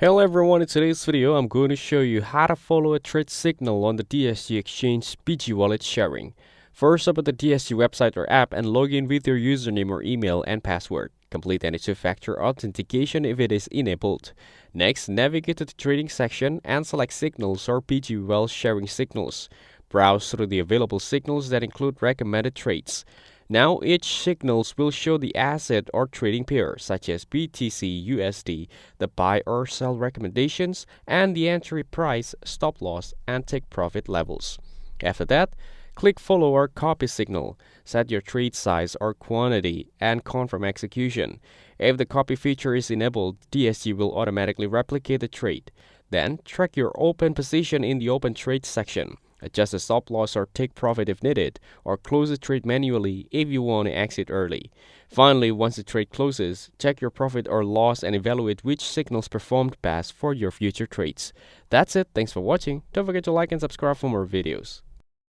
Hello everyone, in today's video I'm going to show you how to follow a trade signal on the DSJ Exchange PG wallet sharing. First, open the DSJ website or app and log in with your username or email and password. Complete any two-factor authentication if it is enabled. Next, navigate to the trading section and select signals or PG wallet sharing signals. Browse through the available signals that include recommended trades. Now, each signals will show the asset or trading pair, such as BTC USD, the buy or sell recommendations, and the entry price, stop loss, and take profit levels. After that, click follow or copy signal. Set your trade size or quantity and confirm execution. If the copy feature is enabled, DSJ will automatically replicate the trade. Then, track your open position in the open trade section. Adjust the stop loss or take profit if needed, or close the trade manually if you want to exit early. Finally, once the trade closes, check your profit or loss and evaluate which signals performed best for your future trades. That's it. Thanks for watching. Don't forget to like and subscribe for more videos.